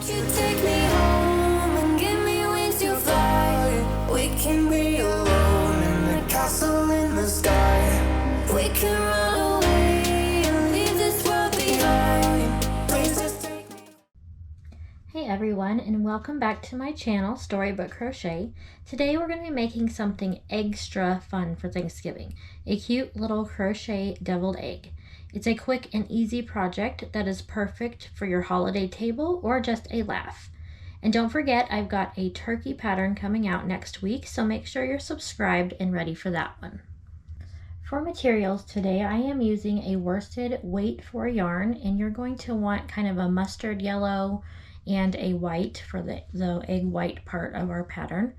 you take me home and give me wings to fly? We can be alone in a castle in the sky. We can run away and leave this world behind. Please just take me. Hey everyone, and welcome back to my channel, Storybook Crochet. Today we're going to be making something extra fun for Thanksgiving, a cute little crochet deviled egg. It's a quick and easy project that is perfect for your holiday table or just a laugh. And don't forget, I've got a turkey pattern coming out next week, so make sure you're subscribed and ready for that one. For materials today, I am using a worsted weight for yarn, and you're going to want kind of a mustard yellow and a white for the egg white part of our pattern.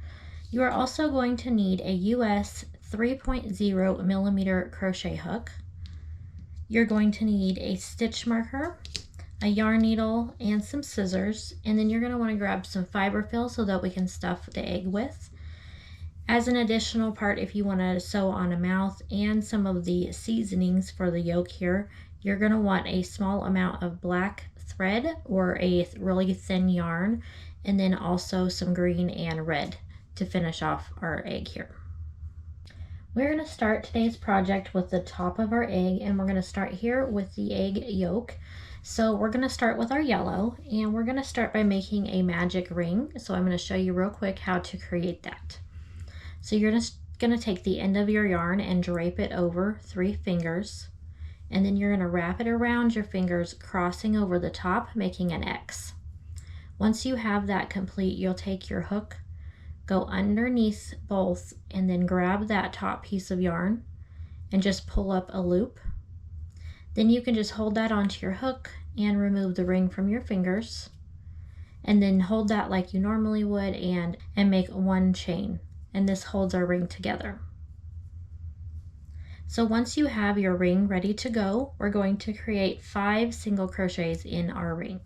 You are also going to need a US 3.0 millimeter crochet hook. You're going to need a stitch marker, a yarn needle, and some scissors, and then you're going to want to grab some fiber fill so that we can stuff the egg with. As an additional part, if you want to sew on a mouth and some of the seasonings for the yolk here, you're going to want a small amount of black thread or a really thin yarn, and then also some green and red to finish off our egg here. We're going to start today's project with the top of our egg, and we're going to start here with the egg yolk. So we're going to start with our yellow, and we're going to start by making a magic ring. So I'm going to show you real quick how to create that. So you're just going to take the end of your yarn and drape it over 3 fingers, and then you're going to wrap it around your fingers, crossing over the top, making an X. Once you have that complete, you'll take your hook, go underneath both, and then grab that top piece of yarn and just pull up a loop. Then you can just hold that onto your hook and remove the ring from your fingers, and then hold that like you normally would and make one chain, and this holds our ring together. So once you have your ring ready to go, we're going to create 5 single crochets in our ring.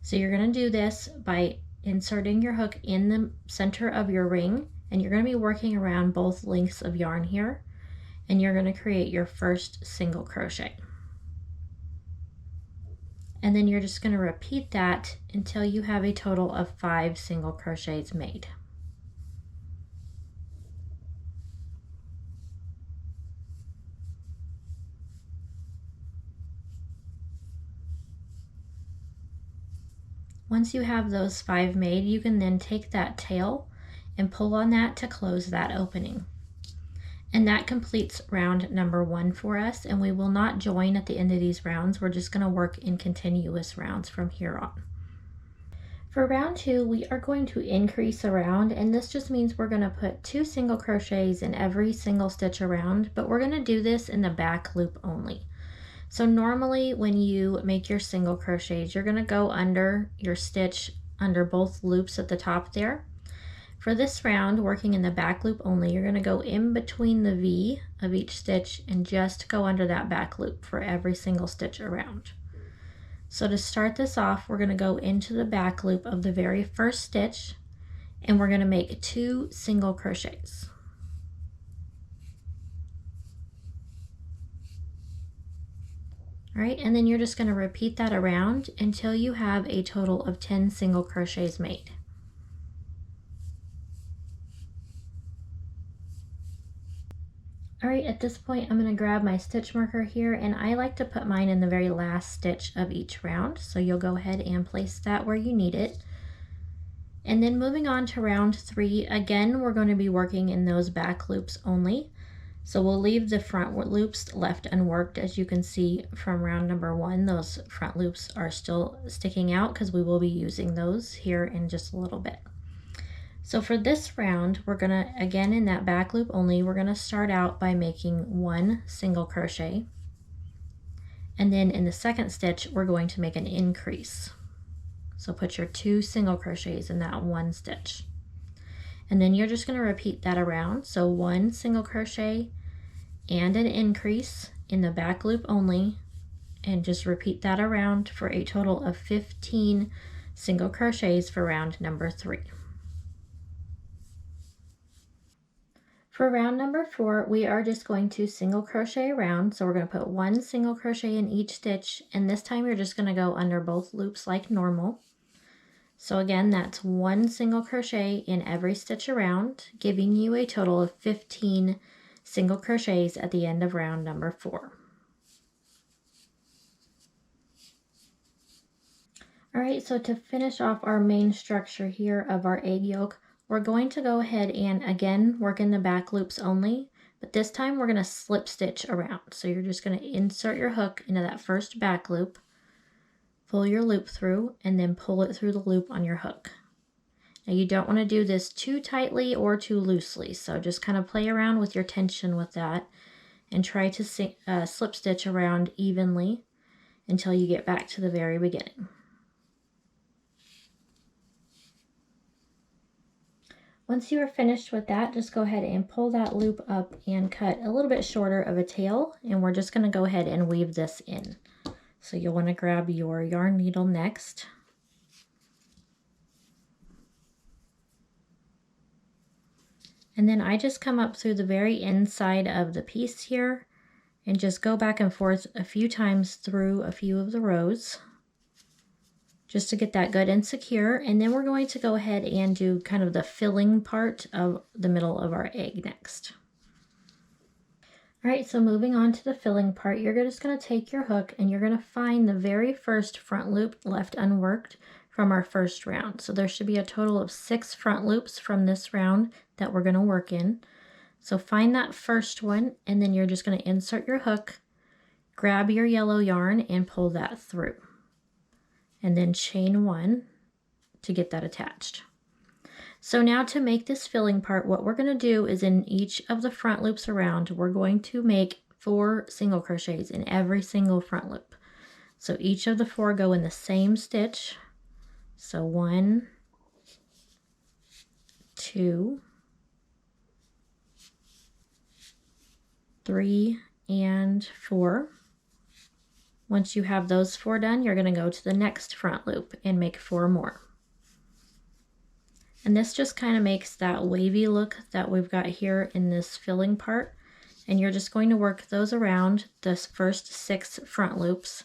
So you're going to do this by inserting your hook in the center of your ring, and you're going to be working around both lengths of yarn here, and you're going to create your first single crochet. And then you're just going to repeat that until you have a total of 5 single crochets made. Once you have those 5 made, you can then take that tail and pull on that to close that opening. And that completes round number 1 for us, and we will not join at the end of these rounds. We're just going to work in continuous rounds from here on. For round 2, we are going to increase around, and this just means we're going to put 2 single crochets in every single stitch around, but we're going to do this in the back loop only. So normally when you make your single crochets, you're going to go under your stitch under both loops at the top there. For this round, working in the back loop only, you're going to go in between the V of each stitch and just go under that back loop for every single stitch around. So to start this off, we're going to go into the back loop of the very first stitch, and we're going to make 2 single crochets. All right, and then you're just going to repeat that around until you have a total of 10 single crochets made. All right, at this point, I'm going to grab my stitch marker here, and I like to put mine in the very last stitch of each round. So you'll go ahead and place that where you need it. And then moving on to round 3, again, we're going to be working in those back loops only. So we'll leave the front loops left unworked. As you can see from round number 1, those front loops are still sticking out because we will be using those here in just a little bit. So for this round, we're going to, again in that back loop only, we're going to start out by making 1 single crochet. And then in the second stitch, we're going to make an increase. So put your 2 single crochets in that 1 stitch. And then you're just going to repeat that around. So 1 single crochet and an increase in the back loop only, and just repeat that around for a total of 15 single crochets for round number 3. For round number 4, we are just going to single crochet around. So we're going to put 1 single crochet in each stitch, and this time you're just going to go under both loops like normal. So again, that's 1 single crochet in every stitch around, giving you a total of 15 single crochets at the end of round number 4. All right, so to finish off our main structure here of our egg yolk, we're going to go ahead and again work in the back loops only, but this time we're going to slip stitch around. So you're just going to insert your hook into that first back loop, pull your loop through, and then pull it through the loop on your hook. Now you don't want to do this too tightly or too loosely, so just kind of play around with your tension with that and try to slip stitch around evenly until you get back to the very beginning. Once you are finished with that, just go ahead and pull that loop up and cut a little bit shorter of a tail, and we're just going to go ahead and weave this in. So you'll want to grab your yarn needle next. And then I just come up through the very inside of the piece here and just go back and forth a few times through a few of the rows, just to get that good and secure. And then we're going to go ahead and do kind of the filling part of the middle of our egg next. All right, so moving on to the filling part, you're just going to take your hook and you're going to find the very first front loop left unworked from our first round. So there should be a total of 6 front loops from this round that we're going to work in. So find that first one, and then you're just going to insert your hook, grab your yellow yarn and pull that through. And then chain 1 to get that attached. So now to make this filling part, what we're going to do is in each of the front loops around, we're going to make 4 single crochets in every single front loop. So each of the 4 go in the same stitch. So 1, 2, 3, and 4. Once you have those 4 done, you're going to go to the next front loop and make 4 more. And this just kind of makes that wavy look that we've got here in this filling part. And you're just going to work those around the first 6 front loops.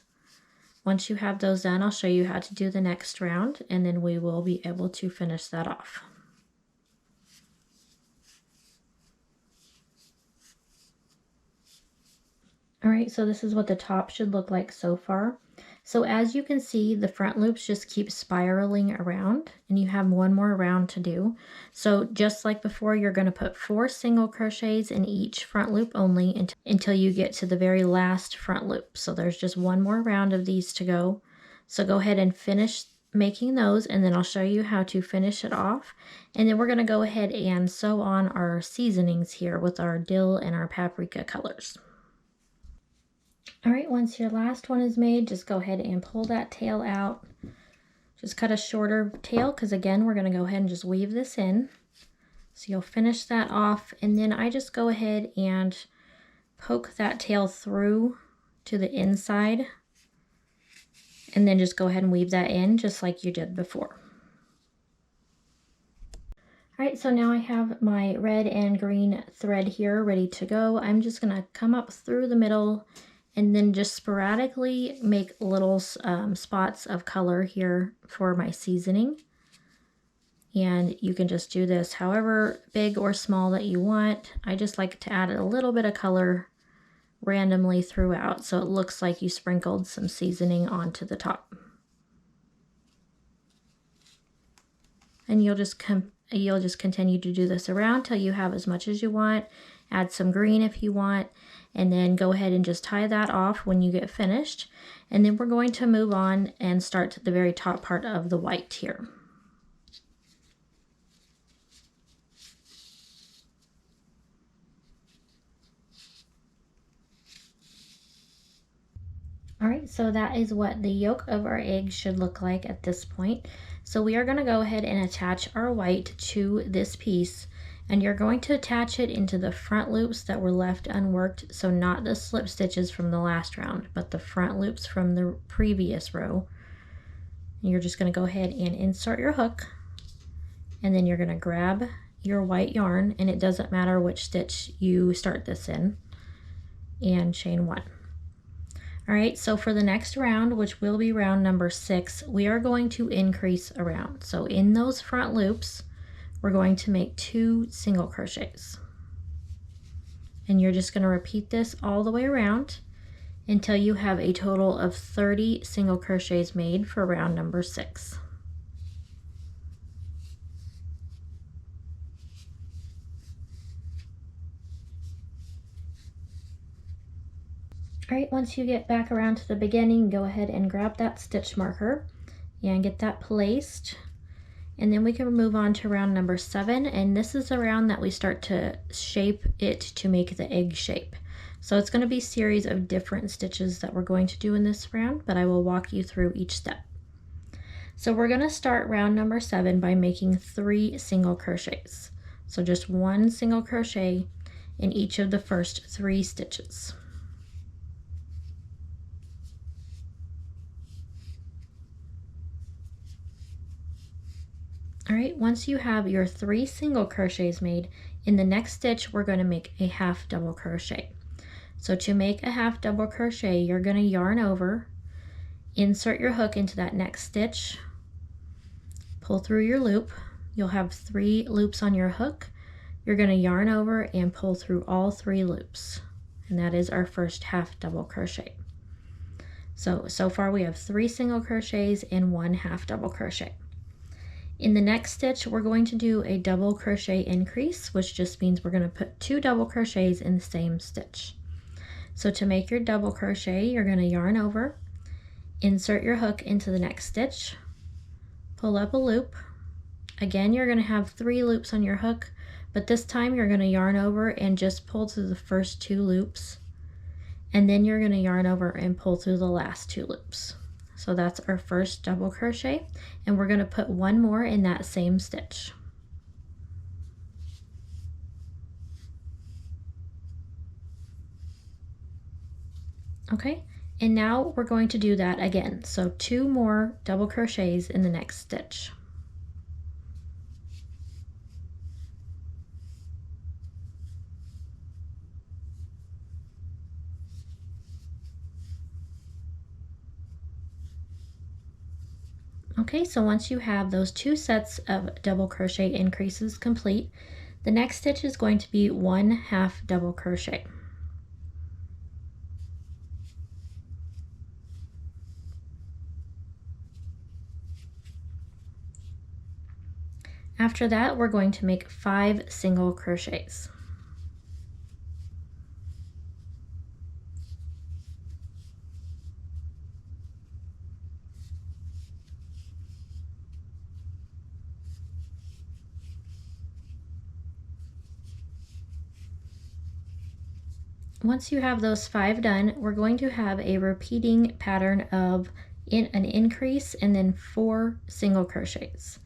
Once you have those done, I'll show you how to do the next round, and then we will be able to finish that off. All right, so this is what the top should look like so far. So as you can see, the front loops just keep spiraling around, and you have 1 more round to do. So just like before, you're going to put 4 single crochets in each front loop only until you get to the very last front loop. So there's just 1 more round of these to go. So go ahead and finish making those, and then I'll show you how to finish it off. And then we're going to go ahead and sew on our seasonings here with our dill and our paprika colors. All right, once your last one is made, just go ahead and pull that tail out. Just cut a shorter tail because again, we're going to go ahead and just weave this in. So you'll finish that off, and then I just go ahead and poke that tail through to the inside, and then just go ahead and weave that in just like you did before. All right, so now I have my red and green thread here ready to go. I'm just going to come up through the middle and then just sporadically make little spots of color here for my seasoning. And you can just do this however big or small that you want. I just like to add a little bit of color randomly throughout so it looks like you sprinkled some seasoning onto the top. And you'll just continue to do this around till you have as much as you want. Add some green if you want, and then go ahead and just tie that off when you get finished. And then we're going to move on and start to the very top part of the white here. All right, so that is what the yolk of our egg should look like at this point. So we are going to go ahead and attach our white to this piece, and you're going to attach it into the front loops that were left unworked, so not the slip stitches from the last round, but the front loops from the previous row. And you're just going to go ahead and insert your hook, and then you're going to grab your white yarn, and it doesn't matter which stitch you start this in, and chain 1. All right, so for the next round, which will be round number 6, we are going to increase a round. So in those front loops, we're going to make 2 single crochets. And you're just going to repeat this all the way around until you have a total of 30 single crochets made for round number 6. All right, once you get back around to the beginning, go ahead and grab that stitch marker and get that placed. And then we can move on to round number 7, and this is a round that we start to shape it to make the egg shape. So it's going to be a series of different stitches that we're going to do in this round, but I will walk you through each step. So we're going to start round number 7 by making 3 single crochets. So just 1 single crochet in each of the first 3 stitches. All right, once you have your 3 single crochets made, in the next stitch we're going to make a half double crochet. So to make a half double crochet, you're going to yarn over, insert your hook into that next stitch, pull through your loop. You'll have 3 loops on your hook. You're going to yarn over and pull through all 3 loops, and that is our first half double crochet. So far we have 3 single crochets and 1 half double crochet. In the next stitch, we're going to do a double crochet increase, which just means we're going to put 2 double crochets in the same stitch. So to make your double crochet, you're going to yarn over, insert your hook into the next stitch, pull up a loop. Again, you're going to have 3 loops on your hook, but this time you're going to yarn over and just pull through the first 2 loops, and then you're going to yarn over and pull through the last 2 loops. So that's our first double crochet, and we're going to put 1 more in that same stitch. Okay, and now we're going to do that again. So 2 more double crochets in the next stitch. Okay, so once you have those 2 sets of double crochet increases complete, the next stitch is going to be 1 half double crochet. After that, we're going to make 5 single crochets. Once you have those 5 done, we're going to have a repeating pattern of an increase and then 4 single crochets.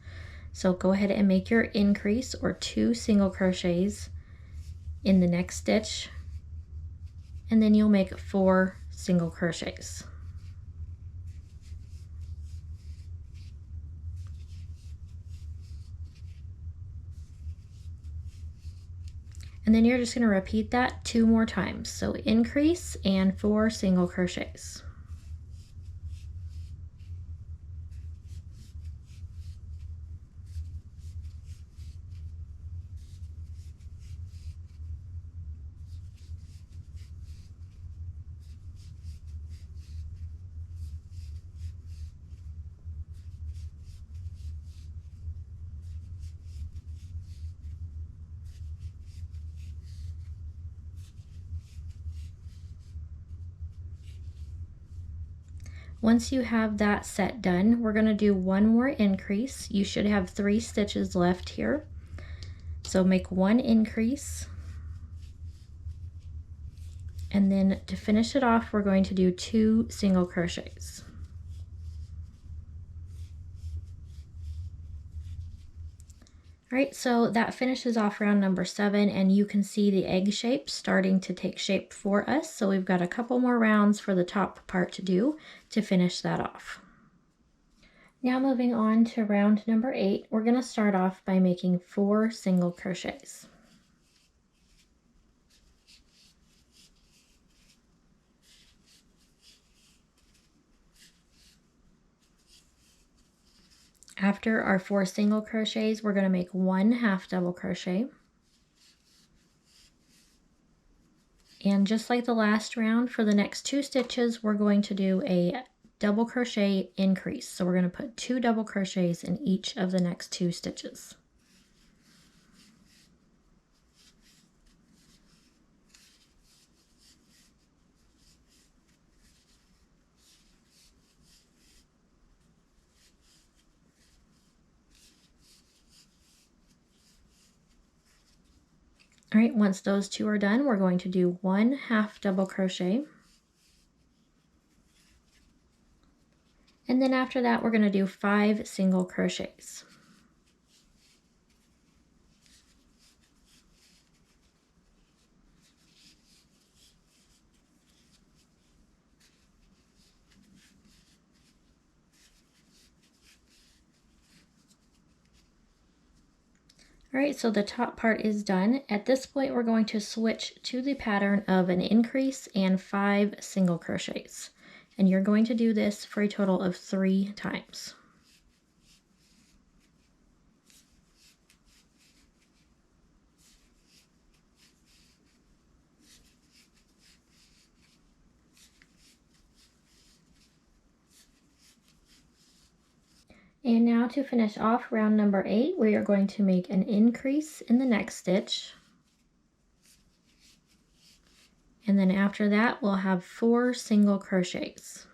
So go ahead and make your increase, or 2 single crochets in the next stitch, and then you'll make 4 single crochets. And then you're just going to repeat that 2 more times. So increase and 4 single crochets. Once you have that set done, we're going to do 1 more increase. You should have 3 stitches left here. So make 1 increase. And then to finish it off, we're going to do 2 single crochets. All right, so that finishes off round number 7, and you can see the egg shape starting to take shape for us. So we've got a couple more rounds for the top part to do to finish that off. Now moving on to round number 8, we're going to start off by making 4 single crochets. After our 4 single crochets, we're going to make 1 half double crochet. And just like the last round, for the next 2 stitches, we're going to do a double crochet increase. So we're going to put 2 double crochets in each of the next 2 stitches. All right, once those 2 are done, we're going to do 1 half double crochet. And then after that, we're going to do 5 single crochets. All right, so the top part is done. At this point, we're going to switch to the pattern of an increase and 5 single crochets. And you're going to do this for a total of 3 times. And now to finish off round number 8, we are going to make an increase in the next stitch. And then after that, we'll have 4 single crochets.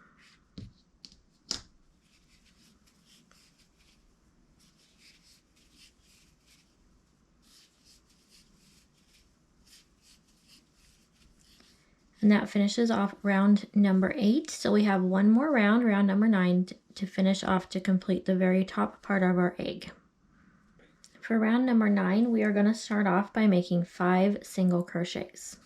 And that finishes off round number 8. So we have one more round, round number 9, to finish off to complete the very top part of our egg. For round number 9, we are going to start off by making 5 single crochets.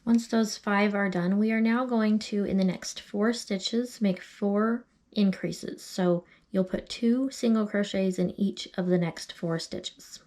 Once those 5 are done, we are now going to, in the next 4 stitches, make 4 increases. So you'll put 2 single crochets in each of the next 4 stitches.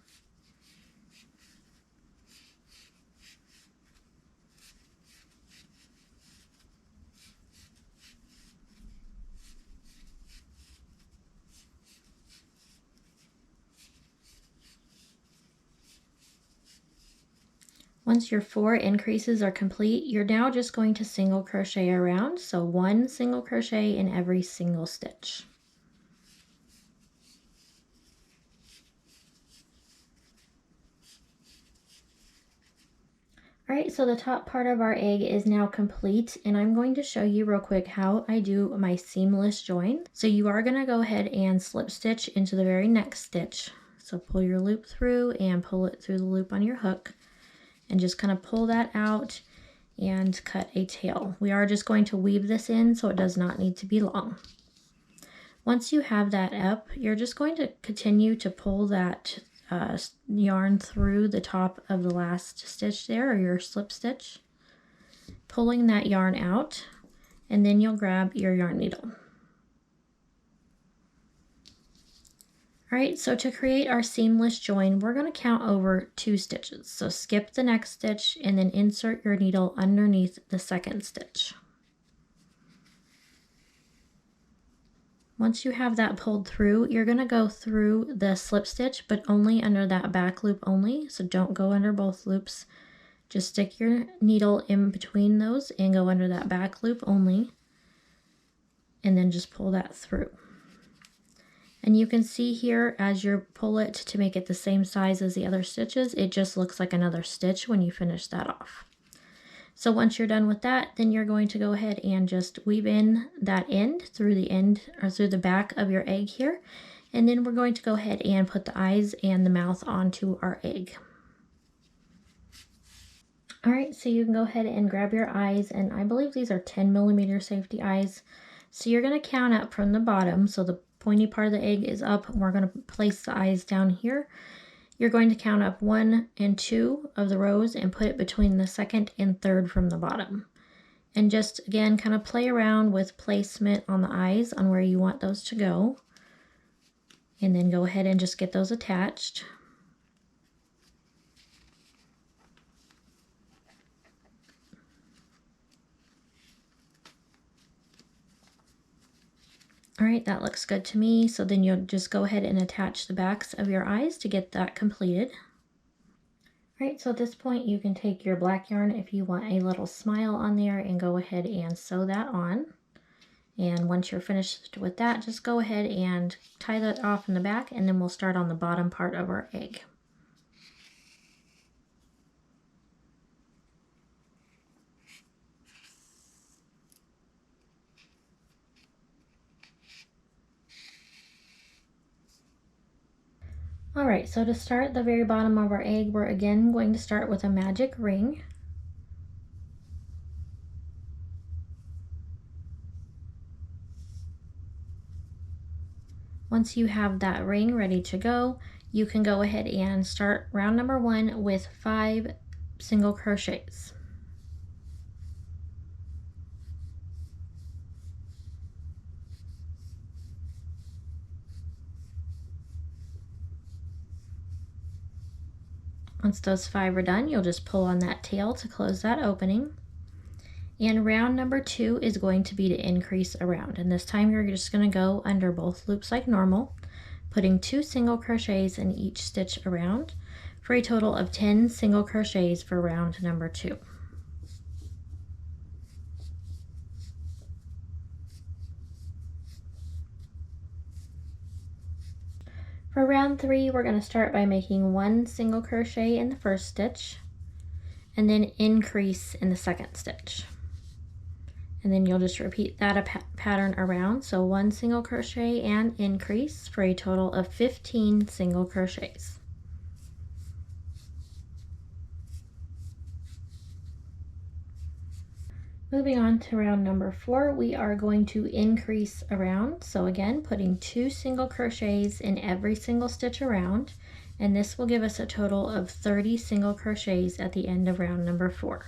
Once your 4 increases are complete, you're now just going to single crochet around, so 1 single crochet in every single stitch. Alright, so the top part of our egg is now complete, and I'm going to show you real quick how I do my seamless join. So you are going to go ahead and slip stitch into the very next stitch. So pull your loop through and pull it through the loop on your hook. And just kind of pull that out and cut a tail. We are just going to weave this in, so it does not need to be long. Once you have that up, you're just going to continue to pull that yarn through the top of the last stitch there, or your slip stitch, pulling that yarn out, and then you'll grab your yarn needle. Alright, so to create our seamless join, we're going to count over 2 stitches. So skip the next stitch and then insert your needle underneath the second stitch. Once you have that pulled through, you're going to go through the slip stitch, but only under that back loop only. So don't go under both loops. Just stick your needle in between those and go under that back loop only. And then just pull that through. And you can see here as you pull it to make it the same size as the other stitches, it just looks like another stitch when you finish that off. So once you're done with that, then you're going to go ahead and just weave in that end through the back of your egg here. And then we're going to go ahead and put the eyes and the mouth onto our egg. All right, so you can go ahead and grab your eyes, and I believe these are 10mm safety eyes. So you're going to count up from the bottom, so the pointy part of the egg is up, and we're going to place the eyes down here. You're going to count up 1 and 2 of the rows and put it between the second and third from the bottom. And just again kind of play around with placement on the eyes on where you want those to go. And then go ahead and just get those attached. All right, that looks good to me. So then you'll just go ahead and attach the backs of your eyes to get that completed. All right, so at this point you can take your black yarn if you want a little smile on there and go ahead and sew that on. And once you're finished with that, just go ahead and tie that off in the back, and then we'll start on the bottom part of our egg. All right, so to start the very bottom of our egg, we're again going to start with a magic ring. Once you have that ring ready to go, you can go ahead and start round number 1 with 5 single crochets. Once those 5 are done, you'll just pull on that tail to close that opening. And round number 2 is going to be to increase around. And this time you're just going to go under both loops like normal, putting 2 single crochets in each stitch around for a total of 10 single crochets for round number 2. For round 3, we're going to start by making 1 single crochet in the first stitch and then increase in the second stitch. And then you'll just repeat that pattern around. So 1 single crochet and increase for a total of 15 single crochets. Moving on to round number 4, we are going to increase around. So again, putting 2 single crochets in every single stitch around, and this will give us a total of 30 single crochets at the end of round number 4.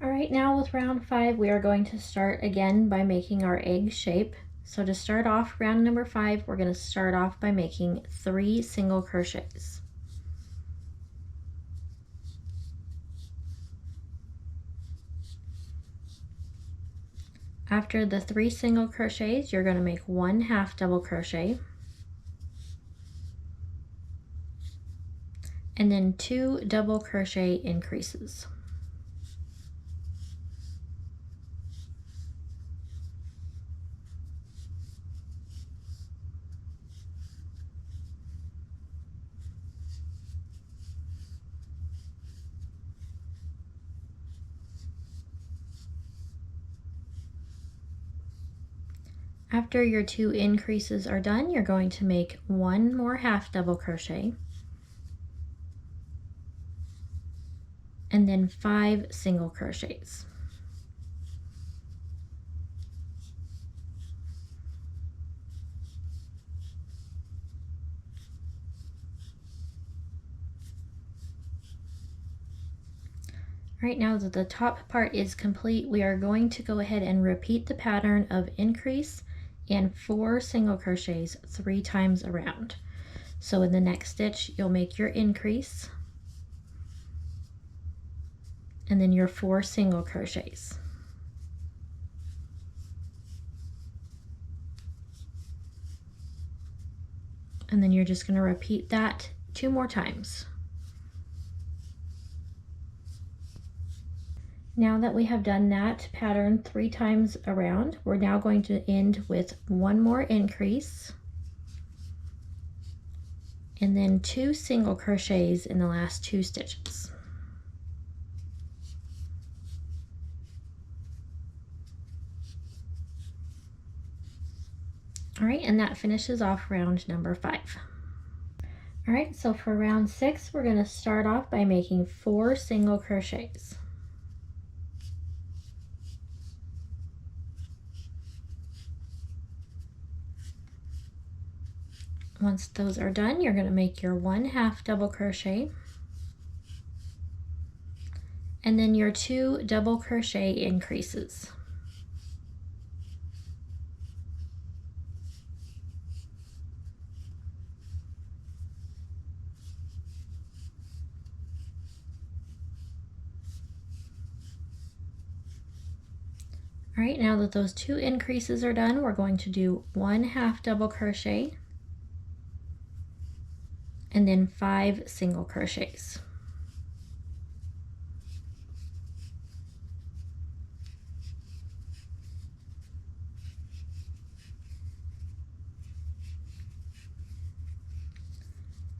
All right, now with round 5, we are going to start again by making our egg shape. So to start off round number 5, we're going to start off by making 3 single crochets. After the 3 single crochets, you're going to make 1 half double crochet, and then 2 double crochet increases. After your 2 increases are done, you're going to make 1 more half double crochet, and then 5 single crochets. Right now that the top part is complete, we are going to go ahead and repeat the pattern of increase and 4 single crochets 3 times around. So in the next stitch, you'll make your increase, and then your 4 single crochets. And then you're just going to repeat that 2 more times. Now that we have done that pattern 3 times around, we're now going to end with 1 more increase and then 2 single crochets in the last 2 stitches. All right, and that finishes off round number 5. All right, so for round 6, we're going to start off by making 4 single crochets. Once those are done, you're going to make your 1 half double crochet and then your 2 double crochet increases. All right, now that those 2 increases are done, we're going to do 1 half double crochet and then 5 single crochets.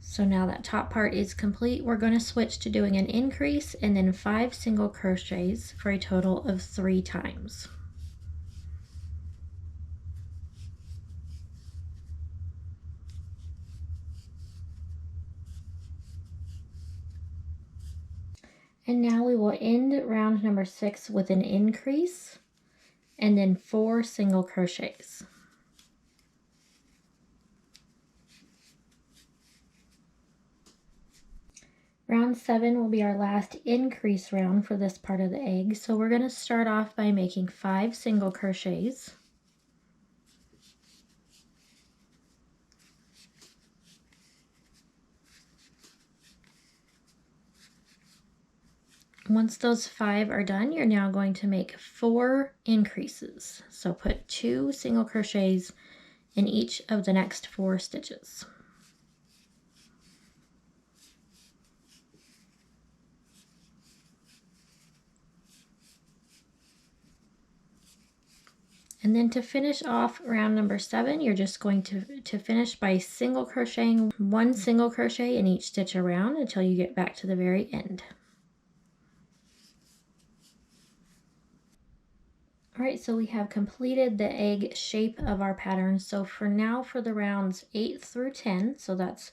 So now that top part is complete, we're going to switch to doing an increase and then 5 single crochets for a total of 3 times. And now we will end round number 6 with an increase and then 4 single crochets. Round 7 will be our last increase round for this part of the egg. So we're going to start off by making 5 single crochets. Once those 5 are done, you're now going to make 4 increases. So put 2 single crochets in each of the next 4 stitches. And then to finish off round number 7, you're just going to finish by single crocheting 1 single crochet in each stitch around until you get back to the very end. All right, so we have completed the egg shape of our pattern. So for now, for the rounds 8 through 10, so that's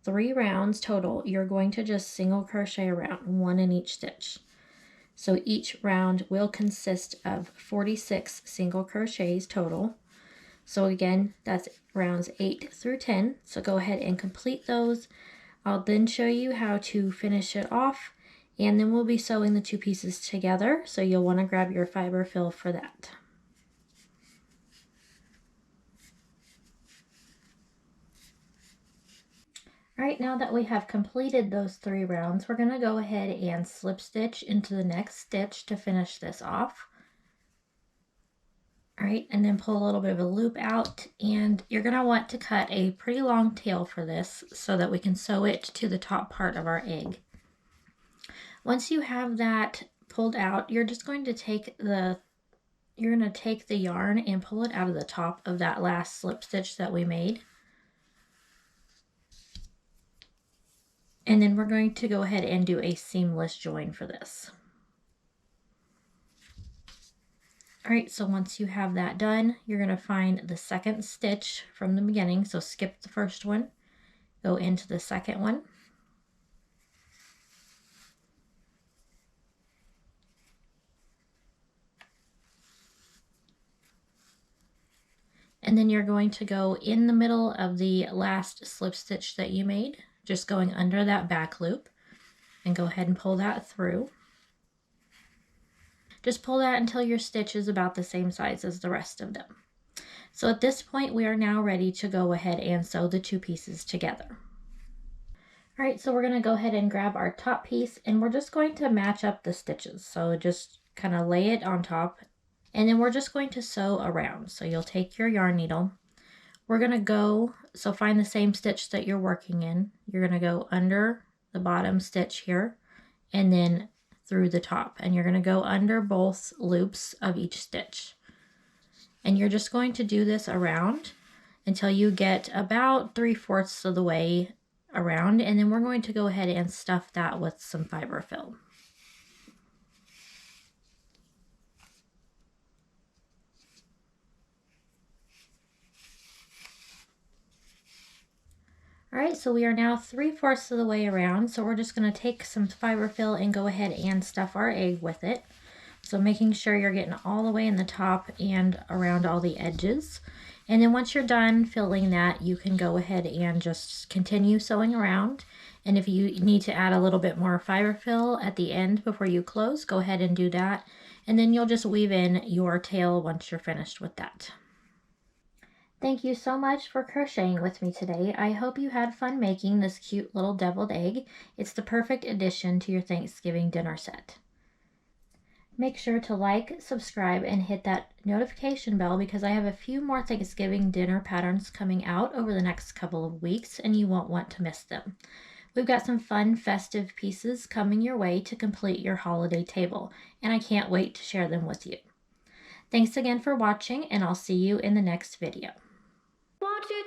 3 rounds total, you're going to just single crochet around 1 in each stitch. So each round will consist of 46 single crochets total. So again, that's rounds 8 through 10. So go ahead and complete those. I'll then show you how to finish it off, and then we'll be sewing the 2 pieces together. So you'll want to grab your fiber fill for that. All right, now that we have completed those 3 rounds, we're going to go ahead and slip stitch into the next stitch to finish this off. All right, and then pull a little bit of a loop out, and you're going to want to cut a pretty long tail for this so that we can sew it to the top part of our egg. Once you have that pulled out, you're just going to take the yarn and pull it out of the top of that last slip stitch that we made. And then we're going to go ahead and do a seamless join for this. All right, so once you have that done, you're going to find the second stitch from the beginning. So skip the first one, go into the second one. And then you're going to go in the middle of the last slip stitch that you made, just going under that back loop, and go ahead and pull that through. Just pull that until your stitch is about the same size as the rest of them. So at this point, we are now ready to go ahead and sew the 2 pieces together. All right, so we're going to go ahead and grab our top piece, and we're just going to match up the stitches. So just kind of lay it on top, and then we're just going to sew around. So you'll take your yarn needle. We're going to go, so find the same stitch that you're working in. You're going to go under the bottom stitch here, and then through the top, and you're going to go under both loops of each stitch. And you're just going to do this around until you get about 3/4 of the way around, and then we're going to go ahead and stuff that with some fiber fill. All right, so we are now 3/4 of the way around, so we're just going to take some fiber fill and go ahead and stuff our egg with it. So making sure you're getting all the way in the top and around all the edges. And then once you're done filling that, you can go ahead and just continue sewing around. And if you need to add a little bit more fiber fill at the end before you close, go ahead and do that. And then you'll just weave in your tail once you're finished with that. Thank you so much for crocheting with me today. I hope you had fun making this cute little deviled egg. It's the perfect addition to your Thanksgiving dinner set. Make sure to like, subscribe, and hit that notification bell because I have a few more Thanksgiving dinner patterns coming out over the next couple of weeks and you won't want to miss them. We've got some fun festive pieces coming your way to complete your holiday table, and I can't wait to share them with you. Thanks again for watching, and I'll see you in the next video. Want you